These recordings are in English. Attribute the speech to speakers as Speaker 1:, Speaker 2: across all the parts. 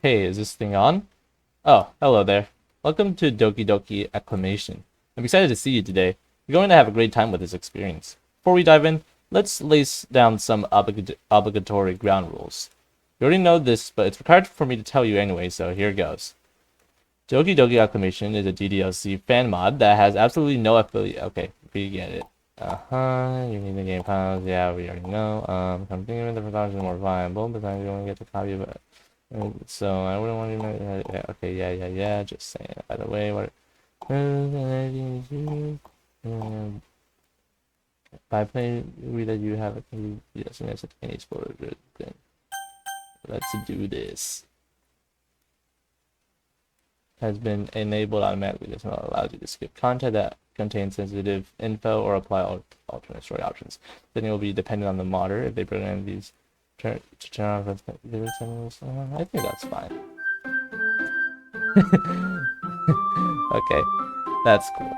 Speaker 1: Hey, is this thing on? Oh, hello there. Welcome to Doki Doki Acclamation. I'm excited to see you today. You're going to have a great time with this experience. Before we dive in, let's lay down some obligatory ground rules. You already know this, but it's required for me to tell you anyway, so here goes. Doki Doki Acclamation is a DDLC fan mod that has absolutely no affiliate. Okay, we get it. You need the game files. Yeah, we already know. Something in the production is more viable, but then you don't get to copy of it. So I wouldn't want to. Yeah, okay, yeah. Just saying. By the way, what? By playing, read that you have a yes, and it's any spoiler. Then let's do this. Has been enabled automatically. This not allows you to skip content that contains sensitive info or apply alternate story options. Then it will be dependent on the modder if they program these to turn off. I think that's fine. Okay, that's cool.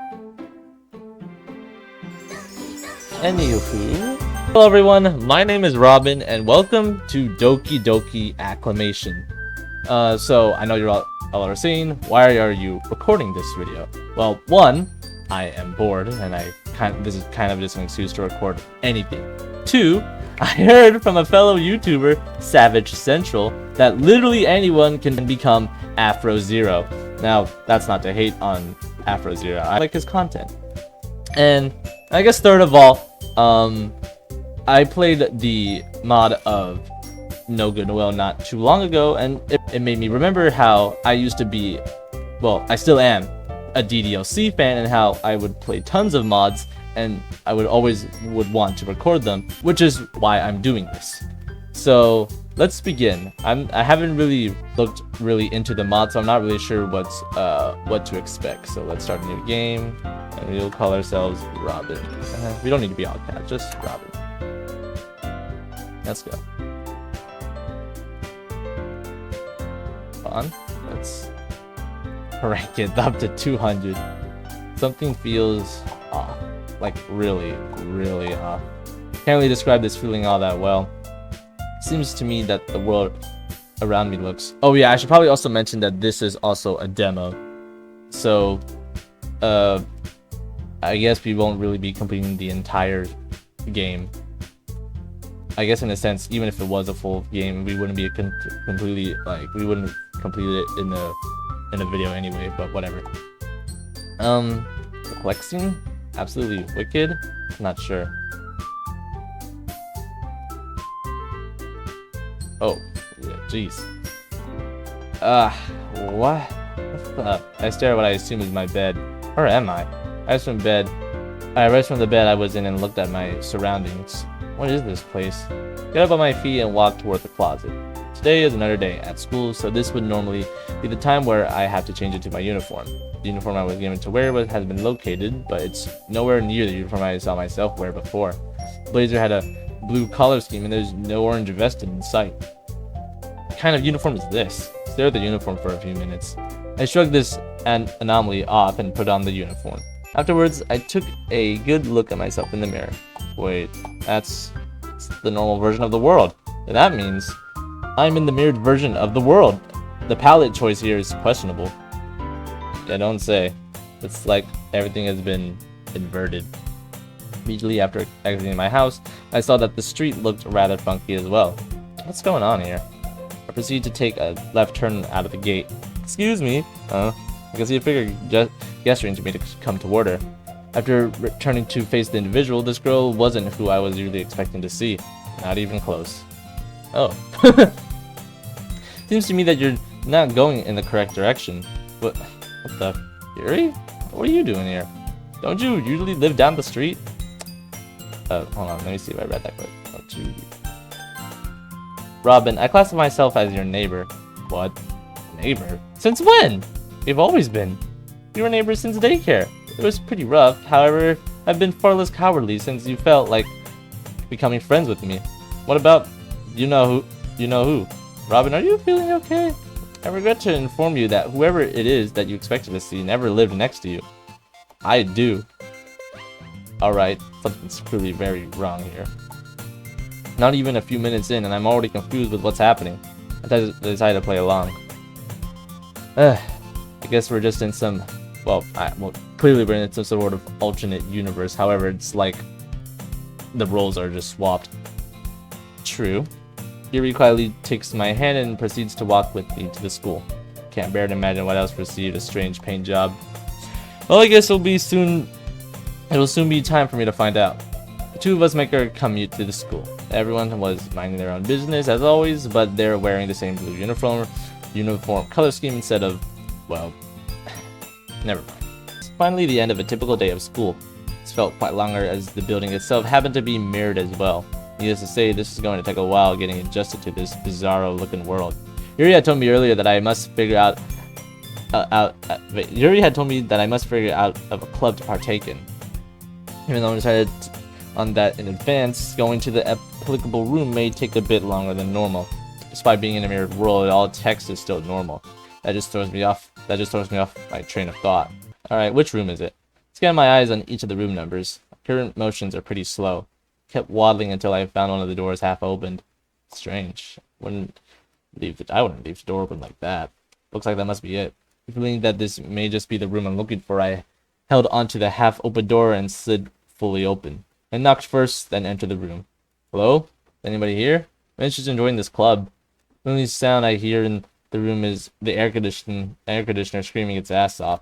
Speaker 1: Anywho, hello everyone, my name is Robin, and welcome to Doki Doki Acclamation. So I know you're all are saying, why are you recording this video? Well, one, I am bored, and this is kind of just an excuse to record anything. Two, I heard from a fellow YouTuber, Savage Central, that literally anyone can become Afro Zero. Now, that's not to hate on Afro Zero. I like his content. And I guess third of all, I played the mod of No Good Will not too long ago, and it made me remember how I used to be, well, I still am, a DDLC fan, and how I would play tons of mods, and I would always want to record them, which is why I'm doing this. So let's begin. I haven't really looked into the mod, so I'm not really sure what to expect. So let's start a new game, and we'll call ourselves Robin. We don't need to be all caps, just Robin. Let's go. On. Let's rank it up to 200. Something feels off, like really off. Can't really describe this feeling all that well. Seems to me that the world around me looks. Oh yeah, I should probably also mention that this is also a demo, so I guess we won't really be completing the entire game. I guess in a sense, even if it was a full game, we wouldn't be completely, like, we wouldn't complete it in a video anyway, but whatever. Flexing? Absolutely wicked? Not sure. Oh, yeah, jeez. What? What's up? I stare at what I assume is my bed. Where am I? I rose from the bed I was in and looked at my surroundings. What is this place? Get up on my feet and walk toward the closet. Today is another day at school, so this would normally be the time where I have to change into my uniform. The uniform I was given to wear has been located, but it's nowhere near the uniform I saw myself wear before. The blazer had a blue collar scheme, and there's no orange vest in sight. What kind of uniform is this? Stare at the uniform for a few minutes. I shrugged this anomaly off and put on the uniform. Afterwards, I took a good look at myself in the mirror. Wait, that's the normal version of the world. That means I'm in the mirrored version of the world. The palette choice here is questionable. Yeah, don't say. It's like everything has been inverted. Immediately after exiting my house, I saw that the street looked rather funky as well. What's going on here? I proceeded to take a left turn out of the gate. Excuse me. I can see a figure gesturing to me to come toward her. After returning to face the individual, this girl wasn't who I was usually expecting to see. Not even close. Oh. Seems to me that you're not going in the correct direction. What the? Yuri? What are you doing here? Don't you usually live down the street? Hold on, let me see if I read that quick. Robin, I classify myself as your neighbor. What? Neighbor? Since when? We've always been. We were neighbors since daycare. It was pretty rough, however, I've been far less cowardly since you felt like becoming friends with me. What about you know who? Robin, are you feeling okay? I regret to inform you that whoever it is that you expected to see never lived next to you. I do. Alright, something's clearly very wrong here. Not even a few minutes in, and I'm already confused with what's happening. I decided to play along. I guess we're just in some... Well, clearly we're in some sort of alternate universe. However, it's like the roles are just swapped. True. Yuri quietly takes my hand and proceeds to walk with me to the school. Can't bear to imagine what else received a strange paint job. Well, I guess it will soon be time for me to find out. The two of us make our commute to the school. Everyone was minding their own business as always, but they're wearing the same blue uniform color scheme instead of, well, never mind. It's finally the end of a typical day of school. It's felt quite longer as the building itself happened to be mirrored as well. Needless to say, this is going to take a while getting adjusted to this bizarro looking world. Yuri had told me earlier that I must figure out Yuri had told me that I must figure out of a club to partake in. Even though I decided on that in advance, going to the applicable room may take a bit longer than normal. Despite being in a mirrored world, all text is still normal. That just throws me off my train of thought. Alright, which room is it? Scan my eyes on each of the room numbers. Current motions are pretty slow. Kept waddling until I found one of the doors half opened. Strange. I wouldn't leave the door open like that. Looks like that must be it. Feeling that this may just be the room I'm looking for, I held onto the half-open door and slid fully open. I knocked first, then entered the room. Hello? Anybody here? I'm interested in joining this club. The only sound I hear in the room is the air conditioner screaming its ass off.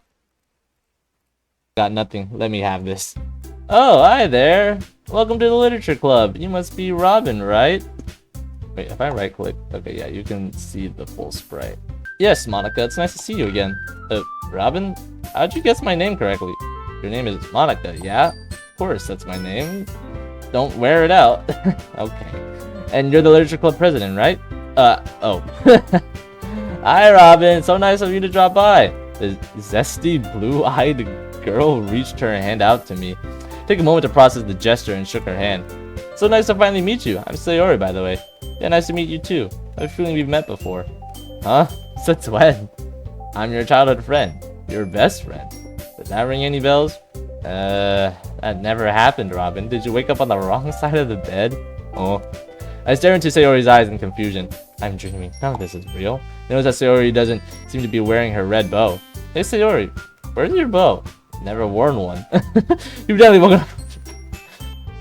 Speaker 1: Got nothing. Let me have this. Oh, hi there. Welcome to the literature club. You must be Robin, right? Wait, if I right click, okay, yeah, you can see the full sprite. Yes, Monica, it's nice to see you again. Robin? How'd you guess my name correctly? Your name is Monica, yeah? Of course, that's my name. Don't wear it out. Okay. And you're the literature club president, right? Oh. Hi, Robin. So nice of you to drop by. The zesty, blue-eyed girl reached her hand out to me. Took a moment to process the gesture and shook her hand. So nice to finally meet you. I'm Sayori, by the way. Yeah, nice to meet you too. I have a feeling we've met before. Huh? Since when? I'm your childhood friend. Your best friend. Does that ring any bells? That never happened, Robin. Did you wake up on the wrong side of the bed? Oh. I stare into Sayori's eyes in confusion. I'm dreaming. None of this is real. Notice that Sayori doesn't seem to be wearing her red bow. Hey Sayori, where's your bow? Never worn one. You've definitely woken up.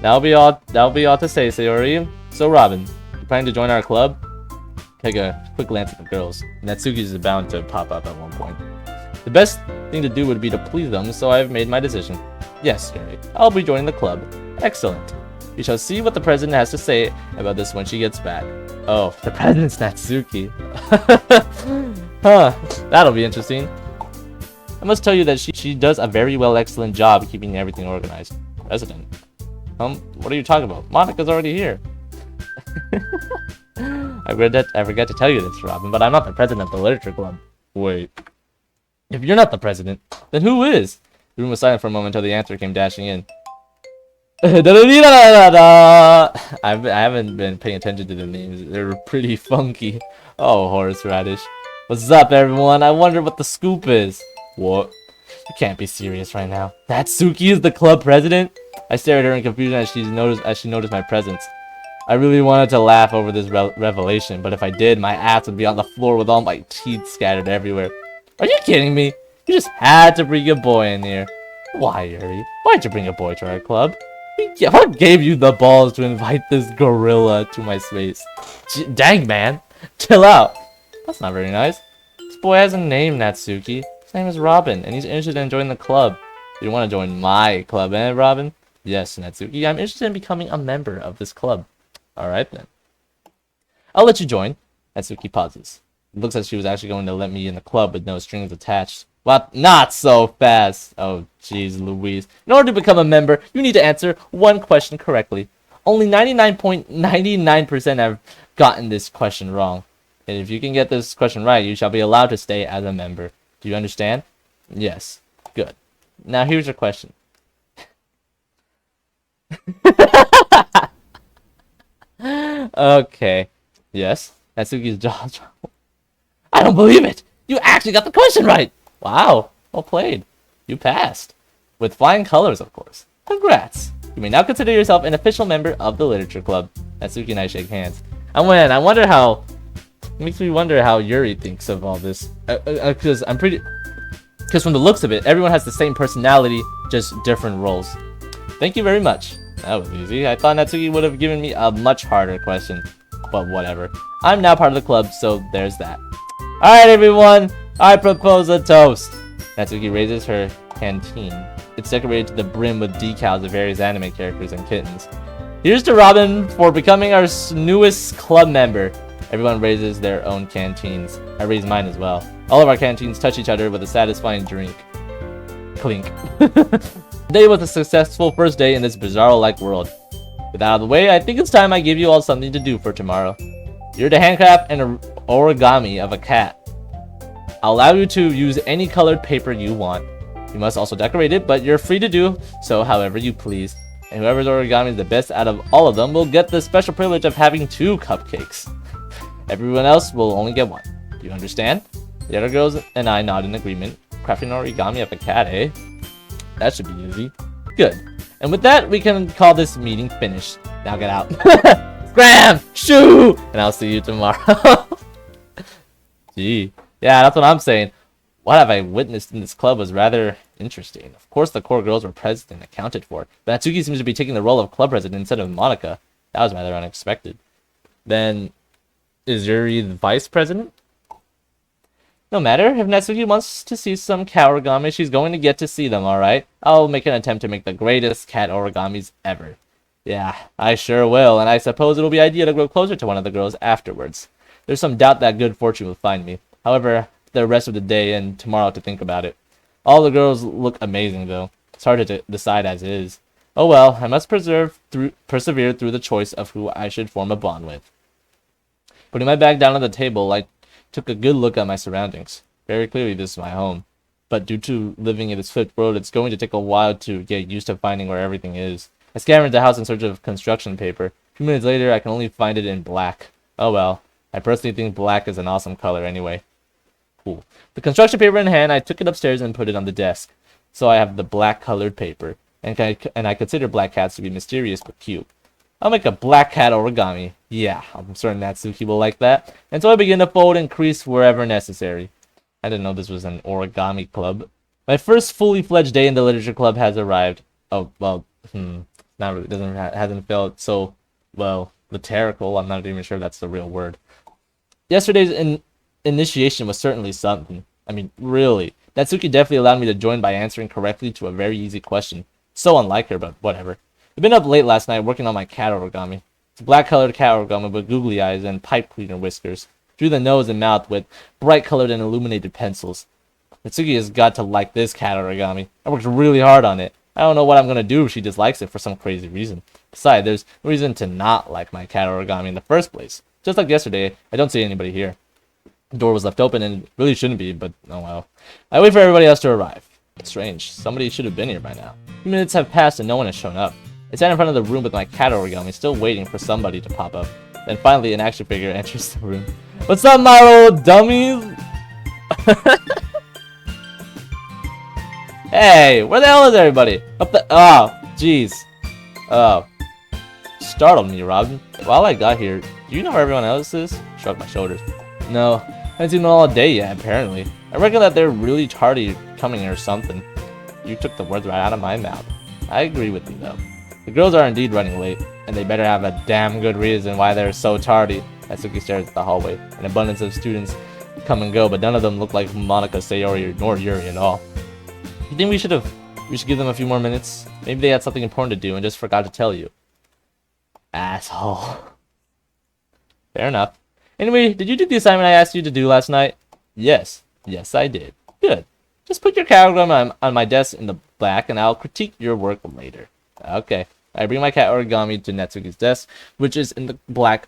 Speaker 1: That'll be all to say, Sayori. So Robin, you planning to join our club? Take a quick glance at the girls. Natsuki is bound to pop up at one point. The best thing to do would be to please them, so I've made my decision. Yes, Yuri, I'll be joining the club. Excellent. We shall see what the president has to say about this when she gets back. Oh, the president's Natsuki. Huh, that'll be interesting. I must tell you that she does a very excellent job keeping everything organized. President? What are you talking about? Monica's already here. I forgot to tell you this, Robin, but I'm not the president of the literature club. Wait. If you're not the president, then who is? The room was silent for a moment until the answer came dashing in. I haven't been paying attention to the names. They're pretty funky. Oh, horseradish. What's up, everyone? I wonder what the scoop is. What? You can't be serious right now. Natsuki is the club president? I stared at her in confusion as she noticed my presence. I really wanted to laugh over this revelation, but if I did, my ass would be on the floor with all my teeth scattered everywhere. Are you kidding me? You just had to bring a boy in here. Why, Yuri? Why'd you bring a boy to our club? What gave you the balls to invite this gorilla to my space? Dang, man. Chill out. That's not very nice. This boy has a name, Natsuki. His name is Robin, and he's interested in joining the club. You want to join my club, eh, Robin? Yes, Natsuki. I'm interested in becoming a member of this club. Alright, then. I'll let you join. Natsuki pauses. It looks like she was actually going to let me in the club with no strings attached. What? Not so fast! Oh, jeez, Louise. In order to become a member, you need to answer one question correctly. Only 99.99% have gotten this question wrong. And if you can get this question right, you shall be allowed to stay as a member. Do you understand? Yes. Good. Now here's your question. Okay. Yes. Natsuki's jaw dropped. I don't believe it! You actually got the question right! Wow. Well played. You passed. With flying colors, of course. Congrats. You may now consider yourself an official member of the literature club. Natsuki and I shake hands. I wonder how It makes me wonder how Yuri thinks of all this. Because because from the looks of it, everyone has the same personality, just different roles. Thank you very much. That was easy. I thought Natsuki would have given me a much harder question. But whatever. I'm now part of the club, so there's that. Alright everyone, I propose a toast. Natsuki raises her canteen. It's decorated to the brim with decals of various anime characters and kittens. Here's to Robin for becoming our newest club member. Everyone raises their own canteens. I raise mine as well. All of our canteens touch each other with a satisfying drink. Clink. Today was a successful first day in this bizarro-like world. With that out of the way, I think it's time I give you all something to do for tomorrow. You're to handcraft an origami of a cat. I'll allow you to use any colored paper you want. You must also decorate it, but you're free to do so however you please. And whoever's origami is the best out of all of them will get the special privilege of having 2 cupcakes. Everyone else will only get 1. Do you understand? The other girls and I nod in agreement. Crafting origami of a cat, eh? That should be easy. Good. And with that, we can call this meeting finished. Now get out. Scram! Shoo! And I'll see you tomorrow. Gee. Yeah, that's what I'm saying. What have I witnessed in this club was rather interesting. Of course, the core girls were present and accounted for. But Natsuki seems to be taking the role of club president instead of Monica. That was rather unexpected. Then, is Yuri the vice president? No matter, if Natsuki wants to see some cat origami, she's going to get to see them, alright? I'll make an attempt to make the greatest cat origamis ever. Yeah, I sure will, and I suppose it'll be ideal to grow closer to one of the girls afterwards. There's some doubt that good fortune will find me. However, the rest of the day and tomorrow to think about it. All the girls look amazing, though. It's hard to decide as it is. Oh well, I must persevere through the choice of who I should form a bond with. Putting my bag down on the table, I took a good look at my surroundings. Very clearly this is my home. But due to living in this flipped world, it's going to take a while to get used to finding where everything is. I scampered the house in search of construction paper. A few minutes later, I can only find it in black. Oh well. I personally think black is an awesome color anyway. Cool. The construction paper in hand, I took it upstairs and put it on the desk. So I have the black colored paper. And I consider black cats to be mysterious but cute. I'll make a black cat origami. Yeah, I'm certain Natsuki will like that. And so I begin to fold and crease wherever necessary. I didn't know this was an origami club. My first fully fledged day in the literature club has arrived. Oh, well, not really, hasn't felt so, well, literical. I'm not even sure that's the real word. Yesterday's initiation was certainly something. I mean, really. Natsuki definitely allowed me to join by answering correctly to a very easy question. So unlike her, but whatever. I've been up late last night working on my cat origami. It's a black-colored cat origami with googly eyes and pipe cleaner whiskers. Drew the nose and mouth with bright-colored and illuminated pencils. Natsuki has got to like this cat origami. I worked really hard on it. I don't know what I'm going to do if she dislikes it for some crazy reason. Besides, there's no reason to not like my cat origami in the first place. Just like yesterday, I don't see anybody here. The door was left open and it really shouldn't be, but oh well. I wait for everybody else to arrive. Strange. Somebody should have been here by now. A few minutes have passed and no one has shown up. I stand in front of the room with my cat origami, still waiting for somebody to pop up. Then finally, an action figure enters the room. What's up, my little dummies? Hey, where the hell is everybody? Up the— oh, jeez. Oh. Startled me, Robin. While I got here, do you know where everyone else is? Shrugged my shoulders. No, I haven't seen them all day yet, apparently. I reckon that they're really tardy coming or something. You took the words right out of my mouth. I agree with you, though. The girls are indeed running late, and they better have a damn good reason why they're so tardy. Natsuki stares at the hallway. An abundance of students come and go, but none of them look like Monica, Sayori, nor Yuri at all. You think we should give them a few more minutes? Maybe they had something important to do and just forgot to tell you. Asshole. Fair enough. Anyway, did you do the assignment I asked you to do last night? Yes. Yes, I did. Good. Just put your cat origami on my desk in the back, and I'll critique your work later. Okay. I bring my cat origami to Natsuki's desk, which is in the back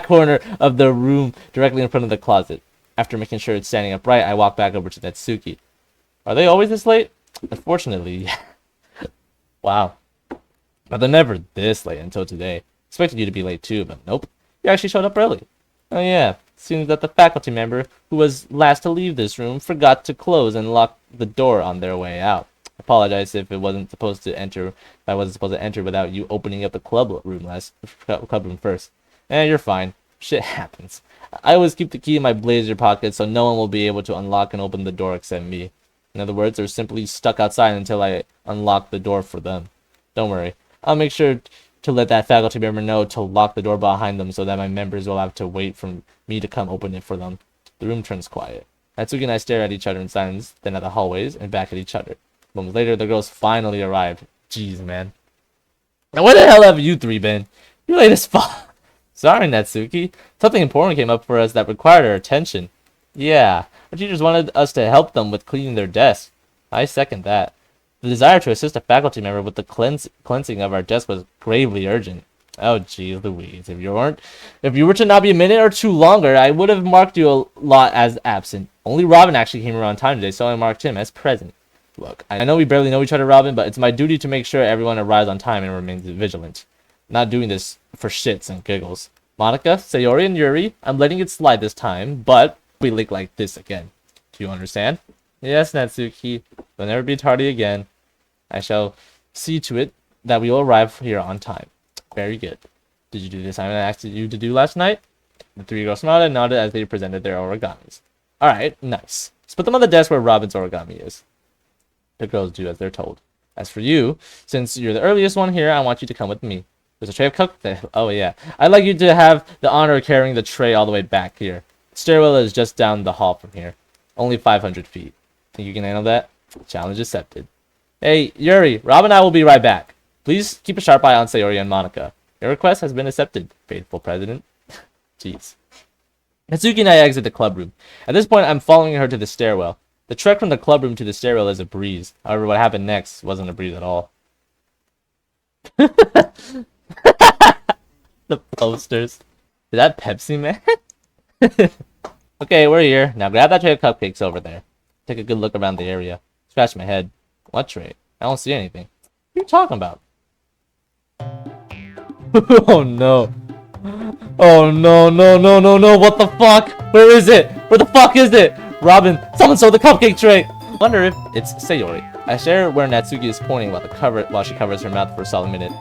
Speaker 1: corner of the room, directly in front of the closet. After making sure it's standing upright, I walk back over to Natsuki. Are they always this late? Unfortunately, yeah. Wow. But they're never this late until today. Expected you to be late too, but nope. You actually showed up early. Oh yeah. Seems that the faculty member who was last to leave this room forgot to close and lock the door on their way out. I apologize if I wasn't supposed to enter without you opening up the club room first. You're fine. Shit happens. I always keep the key in my blazer pocket so no one will be able to unlock and open the door except me. In other words, they're simply stuck outside until I unlock the door for them. Don't worry. I'll make sure to let that faculty member know to lock the door behind them so that my members will have to wait for me to come open it for them. The room turns quiet. Natsuki and I stare at each other in silence, then at the hallways, and back at each other. Moments later, the girls finally arrived. Jeez, man. Now where the hell have you three been? You're late as fuck. Sorry, Natsuki. Something important came up for us that required our attention. Yeah, our teachers wanted us to help them with cleaning their desks. I second that. The desire to assist a faculty member with the cleansing of our desk was gravely urgent. Oh, geez Louise. If you were to not be a minute or two longer, I would have marked you a lot as absent. Only Robin actually came around time today, so I marked him as present. Look, I know we barely know each other, Robin, but it's my duty to make sure everyone arrives on time and remains vigilant. I'm not doing this for shits and giggles. Monica, Sayori, and Yuri, I'm letting it slide this time, but we leak like this again. Do you understand? Yes, Natsuki. We'll never be tardy again. I shall see to it that we will arrive here on time. Very good. Did you do the assignment I asked you to do last night? The three girls smiled and nodded as they presented their origamis. Alright, nice. Let's put them on the desk where Robin's origami is. The girls do as they're told. As for you, since you're the earliest one here, I want you to come with me. There's a tray of cupcakes. Oh, yeah. I'd like you to have the honor of carrying the tray all the way back here. The stairwell is just down the hall from here. Only 500 feet. Think you can handle that? Challenge accepted. Hey, Yuri, Rob and I will be right back. Please keep a sharp eye on Sayori and Monica. Your request has been accepted, faithful president. Jeez. Natsuki and I exit the club room. At this point, I'm following her to the stairwell. The trek from the club room to the stairwell is a breeze. However, what happened next wasn't a breeze at all. The posters. Is that Pepsi Man? Okay, we're here. Now grab that tray of cupcakes over there. Take a good look around the area. Scratch my head. What tray? I don't see anything. What are you talking about? Oh no. Oh no, no, no, no, no. What the fuck? Where is it? Where the fuck is it? Robin, someone stole the cupcake tray. Wonder if it's Sayori. I stare where Natsuki is pointing while she covers her mouth for a solid minute.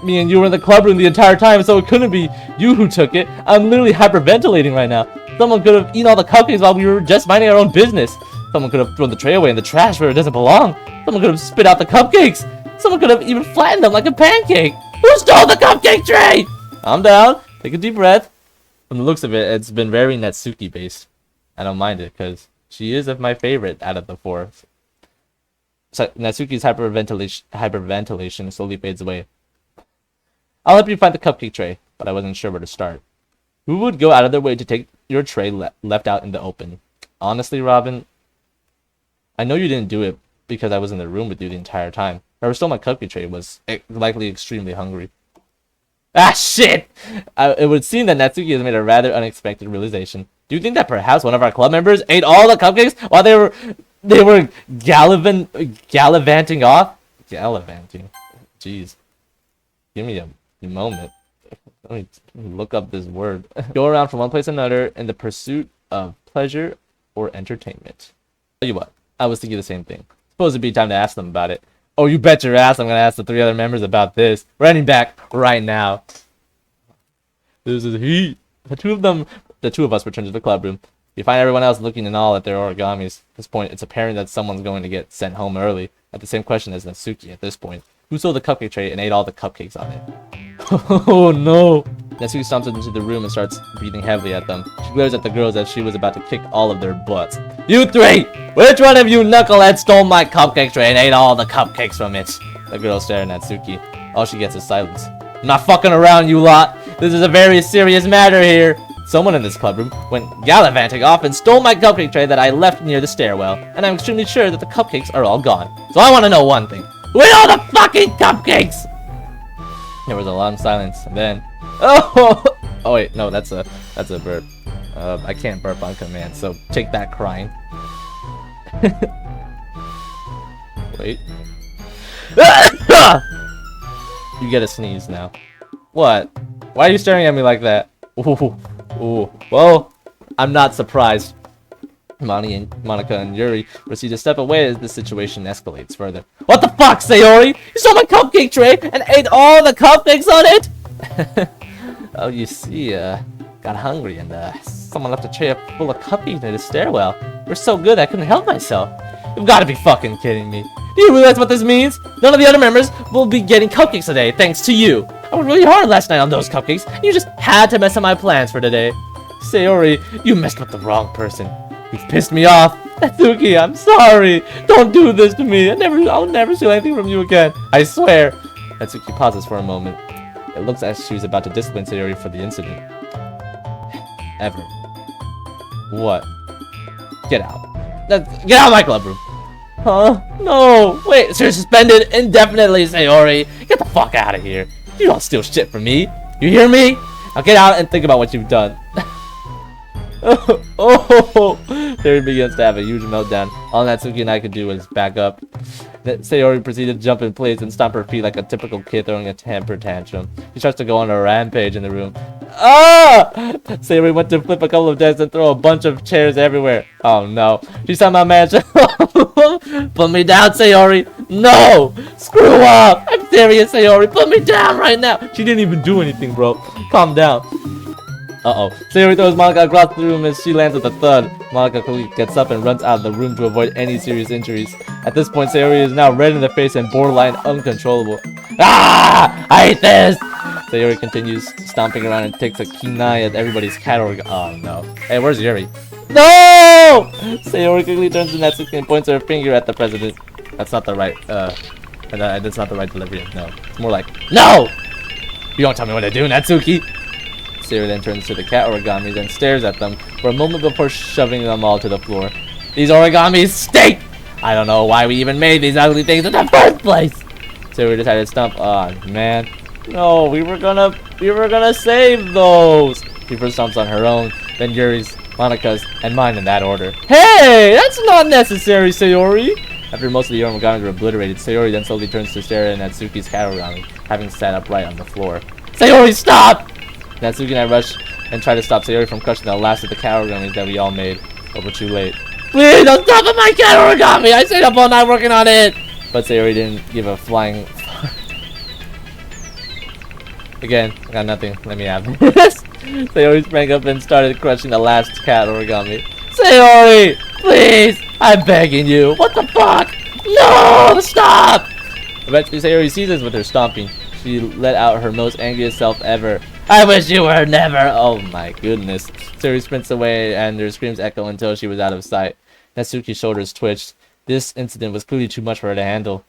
Speaker 1: Me and you were in the club room the entire time, so it couldn't be you who took it. I'm literally hyperventilating right now. Someone could have eaten all the cupcakes while we were just minding our own business. Someone could have thrown the tray away in the trash where it doesn't belong. Someone could have spit out the cupcakes. Someone could have even flattened them like a pancake. Who stole the cupcake tray? Calm down. Take a deep breath. From the looks of it, it's been very Natsuki based. I don't mind it because she is my favorite out of the four. So Natsuki's hyperventilation slowly fades away. I'll help you find the cupcake tray, but I wasn't sure where to start. Who would go out of their way to take your tray left out in the open? Honestly, Robin, I know you didn't do it because I was in the room with you the entire time. Whoever stole my cupcake tray was likely extremely hungry. Ah, shit! It would seem that Natsuki has made a rather unexpected realization. Do you think that perhaps one of our club members ate all the cupcakes while they were gallivanting off? Gallivanting? Jeez. Give me a moment. Let me look up this word. Go around from one place to another in the pursuit of pleasure or entertainment. Tell you what, I was thinking the same thing. Suppose it'd be time to ask them about it. Oh, you bet your ass I'm gonna ask the three other members about this. We're heading back right now. This is heat. The two of us return to the club room. You find everyone else looking in awe at their origamis. At this point, it's apparent that someone's going to get sent home early. I have the same question as Natsuki at this point. Who stole the cupcake tray and ate all the cupcakes on it? Oh no! Natsuki stomps into the room and starts breathing heavily at them. She glares at the girls as she was about to kick all of their butts. You three! Which one of you knuckleheads stole my cupcake tray and ate all the cupcakes from it? The girls stare at Natsuki. All she gets is silence. I'm not fucking around, you lot! This is a very serious matter here! Someone in this club room went gallivanting off and stole my cupcake tray that I left near the stairwell, and I'm extremely sure that the cupcakes are all gone. So I want to know one thing. Who ate all the fucking cupcakes? There was a long silence, and then... Oh wait, no, that's a burp. I can't burp on command, so take that, crying. Wait. You get a sneeze now. What? Why are you staring at me like that? Ooh. Well, I'm not surprised. Monica and Yuri proceed to step away as the situation escalates further. What the fuck, Sayori? You stole my cupcake tray and ate all the cupcakes on it? Oh, you see, got hungry and, someone left a tray full of cupcakes in the stairwell. They're so good I couldn't help myself. You've got to be fucking kidding me. Do you realize what this means? None of the other members will be getting cupcakes today, thanks to you. I worked really hard last night on those cupcakes. You just had to mess up my plans for today. Sayori, you messed with the wrong person. You've pissed me off. Natsuki, I'm sorry. Don't do this to me. I'll never steal anything from you again. I swear. Natsuki pauses for a moment. It looks as she was about to discipline Sayori for the incident. Ever. What? Get out. Get out of my club room. Huh? No. Wait, so you're suspended indefinitely, Sayori. Get the fuck out of here. You don't steal shit from me. You hear me? Now get out and think about what you've done. Sayori begins to have a huge meltdown. All Natsuki and I could do was back up. Sayori proceeded to jump in place and stomp her feet like a typical kid throwing a temper tantrum. She starts to go on a rampage in the room. Ah! Sayori went to flip a couple of desks and throw a bunch of chairs everywhere. Oh no. She somehow managed to put me down, Sayori. No! Screw up! I'm serious, Sayori. Put me down right now. She didn't even do anything, bro. Calm down. Uh-oh. Sayori throws Monica across the room as she lands with a thud. Monica quickly gets up and runs out of the room to avoid any serious injuries. At this point, Sayori is now red in the face and borderline uncontrollable. Ah! I hate this! Sayori continues stomping around and takes a keen eye at everybody's cat organ. Oh no. Hey, where's Yuri? No! Sayori quickly turns to Natsuki and points her finger at the president. That's not the right, that's not the right delivery. No. It's more like, no! You don't tell me what to do, Natsuki! Sayori then turns to the cat origamis and stares at them for a moment before shoving them all to the floor. These origamis stink! I don't know why we even made these ugly things in the first place! Sayori decided to stomp. Oh man. No, we were gonna save those! She first stomps on her own, then Yuri's, Monica's, and mine in that order. Hey! That's not necessary, Sayori! After most of the origamis were obliterated, Sayori then slowly turns to stare at Natsuki's cat origami, having sat upright on the floor. Sayori, stop! Natsuki and I rush and try to stop Sayori from crushing the last of the cat origamis that we all made. But we're too late. Please don't stop at my cat origami! I stayed up all night working on it! But Sayori didn't give a flying... Again, I got nothing. Let me have this. Sayori sprang up and started crushing the last cat origami. Sayori! Please! I'm begging you! What the fuck? No! Stop! Eventually, Sayori ceases with her stomping. She let out her most angriest self ever. I wish you were never! Oh my goodness. Sayori sprints away and her screams echo until she was out of sight. Natsuki's shoulders twitched. This incident was clearly too much for her to handle.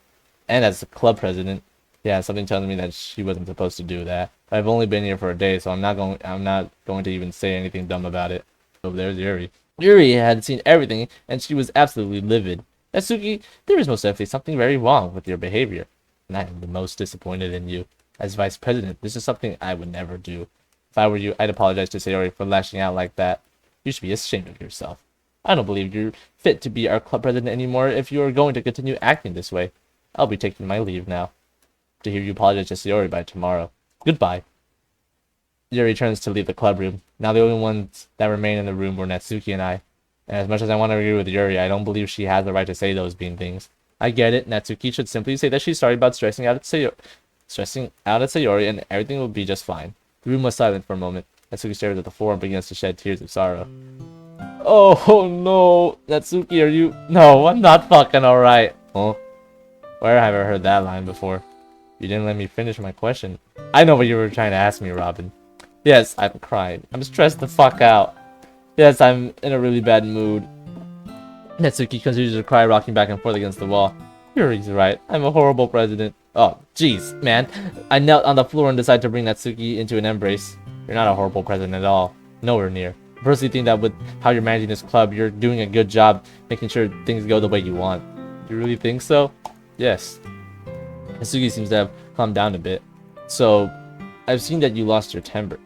Speaker 1: And as the club president, yeah, something tells me that she wasn't supposed to do that. I've only been here for a day, so I'm not going to even say anything dumb about it. Oh, there's Yuri. Yuri had seen everything, and she was absolutely livid. Natsuki, there is most definitely something very wrong with your behavior, and I am the most disappointed in you. As vice president, this is something I would never do. If I were you, I'd apologize to Sayori for lashing out like that. You should be ashamed of yourself. I don't believe you're fit to be our club president anymore if you are going to continue acting this way. I'll be taking my leave now. To hear you apologize to Sayori by tomorrow. Goodbye. Yuri turns to leave the club room. Now the only ones that remain in the room were Natsuki and I. And as much as I want to agree with Yuri, I don't believe she has the right to say those mean things. I get it. Natsuki should simply say that she's sorry about stressing out at Sayori, and everything will be just fine. The room was silent for a moment. Natsuki stares at the floor and begins to shed tears of sorrow. Oh no, Natsuki, are you? No, I'm not fucking alright. Huh? Where have I heard that line before? You didn't let me finish my question. I know what you were trying to ask me, Robin. Yes, I'm crying. I'm stressed the fuck out. Yes, I'm in a really bad mood. Natsuki continues to cry, rocking back and forth against the wall. Yuri's right. I'm a horrible president. Oh, jeez, man. I knelt on the floor and decided to bring Natsuki into an embrace. You're not a horrible president at all. Nowhere near. I personally think that with how you're managing this club, you're doing a good job making sure things go the way you want. You really think so? Yes. Natsuki seems to have calmed down a bit. So, I've seen that you lost your temper.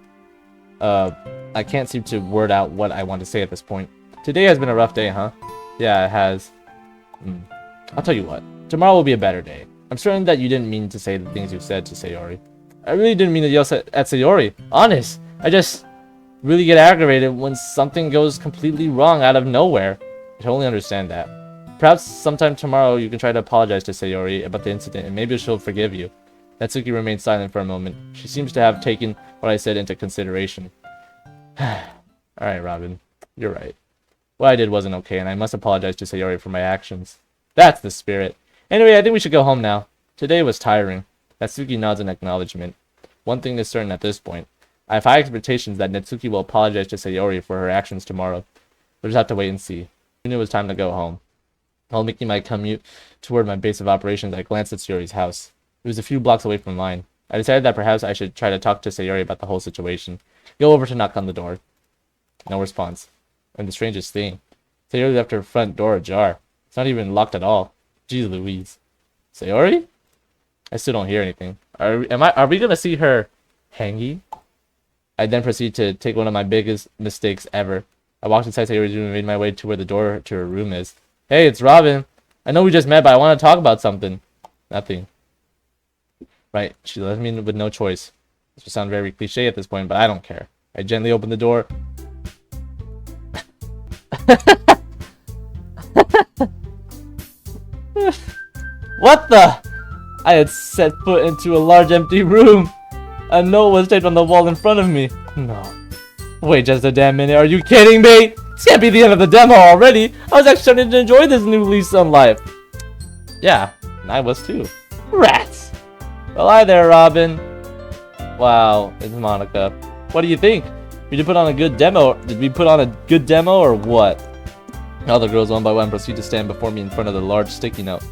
Speaker 1: I can't seem to word out what I want to say at this point. Today has been a rough day, huh? Yeah, it has. I'll tell you what. Tomorrow will be a better day. I'm certain that you didn't mean to say the things you said to Sayori. I really didn't mean to yell at Sayori. Honest. I just really get aggravated when something goes completely wrong out of nowhere. I totally understand that. Perhaps sometime tomorrow you can try to apologize to Sayori about the incident and maybe she'll forgive you. Natsuki remained silent for a moment. She seems to have taken what I said into consideration. Alright, Robin. You're right. What I did wasn't okay, and I must apologize to Sayori for my actions. That's the spirit. Anyway, I think we should go home now. Today was tiring. Natsuki nods in acknowledgement. One thing is certain at this point. I have high expectations that Natsuki will apologize to Sayori for her actions tomorrow. We'll just have to wait and see. I knew it was time to go home. While making my commute toward my base of operations, I glanced at Sayori's house. It was a few blocks away from mine. I decided that perhaps I should try to talk to Sayori about the whole situation. Go over to knock on the door. No response. And the strangest thing, Sayori left her front door ajar. It's not even locked at all. Jeez Louise. Sayori? I still don't hear anything. Are we gonna see her hanging? I then proceed to take one of my biggest mistakes ever. I walked inside Sayori's room and made my way to where the door to her room is. Hey, it's Robin. I know we just met, but I want to talk about something. Nothing. Right, she left me with no choice. This will sound very cliche at this point, but I don't care. I gently opened the door. What the? I had set foot into a large empty room. A note was taped on the wall in front of me. No. Wait just a damn minute. Are you kidding me? This can't be the end of the demo already. I was actually starting to enjoy this new lease on life. Yeah, and I was too. Rats. Well, hi there, Robin. Wow, it's Monica. What do you think? Did we put on a good demo? Did we put on a good demo or what? All the girls one by one proceed to stand before me in front of the large sticky note.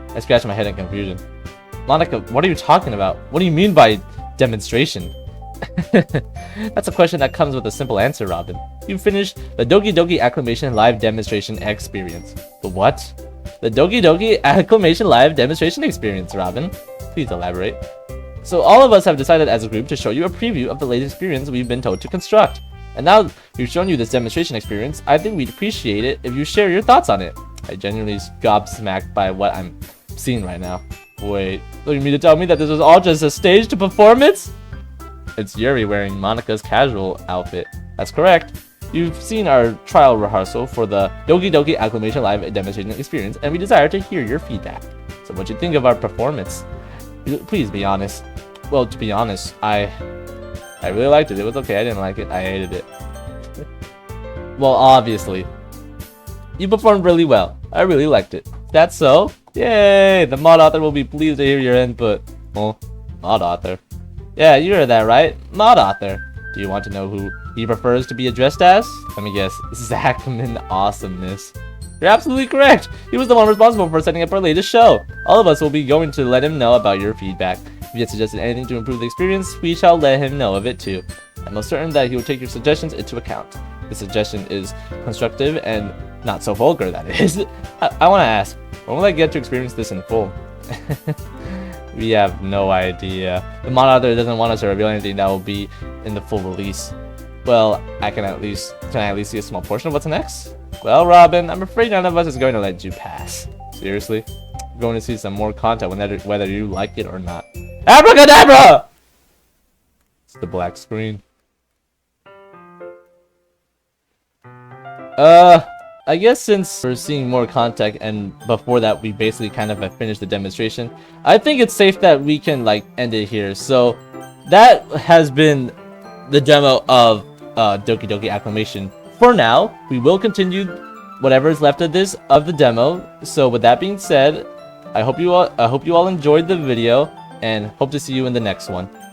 Speaker 1: I scratched my head in confusion. Monica, what are you talking about? What do you mean by demonstration? That's a question that comes with a simple answer, Robin. You finished the Doki Doki Acclamation live demonstration experience. The what? The Doki Doki Acclamation live demonstration experience, Robin. Please elaborate. So all of us have decided as a group to show you a preview of the latest experience we've been told to construct. And now we've shown you this demonstration experience, I think we'd appreciate it if you share your thoughts on it. I genuinely gobsmacked by what I'm seeing right now. Wait, looking me to tell me that this was all just a staged performance? It's Yuri wearing Monica's casual outfit. That's correct. You've seen our trial rehearsal for the Doki Doki Acclamation live demonstration experience, and we desire to hear your feedback. So what do you think of our performance? Please be honest. Well, to be honest, I really liked it. It was okay. I didn't like it. I hated it. Well, obviously. You performed really well. I really liked it. That's so? Yay! The mod author will be pleased to hear your input. Oh, mod author. Yeah, you heard that right. Mod author. Do you want to know who he prefers to be addressed as? Let me guess. Zachman Awesomeness. You're absolutely correct. He was the one responsible for setting up our latest show. All of us will be going to let him know about your feedback. If you have suggested anything to improve the experience, we shall let him know of it too. I'm most certain that he will take your suggestions into account. The suggestion is constructive and not so vulgar, that is. I want to ask, when will I get to experience this in full? We have no idea. The mod author doesn't want us to reveal anything that will be in the full release. Well, can I at least see a small portion of what's next? Well, Robin, I'm afraid none of us is going to let you pass. Seriously? I'm going to see some more content whether you like it or not. Abracadabra! It's the black screen. I guess since we're seeing more content and before that we basically kind of have finished the demonstration, I think it's safe that we can like end it here. So that has been the demo of Doki Doki Acclamation. For now, we will continue whatever is left of the demo. So with that being said, I hope you all enjoyed the video and hope to see you in the next one.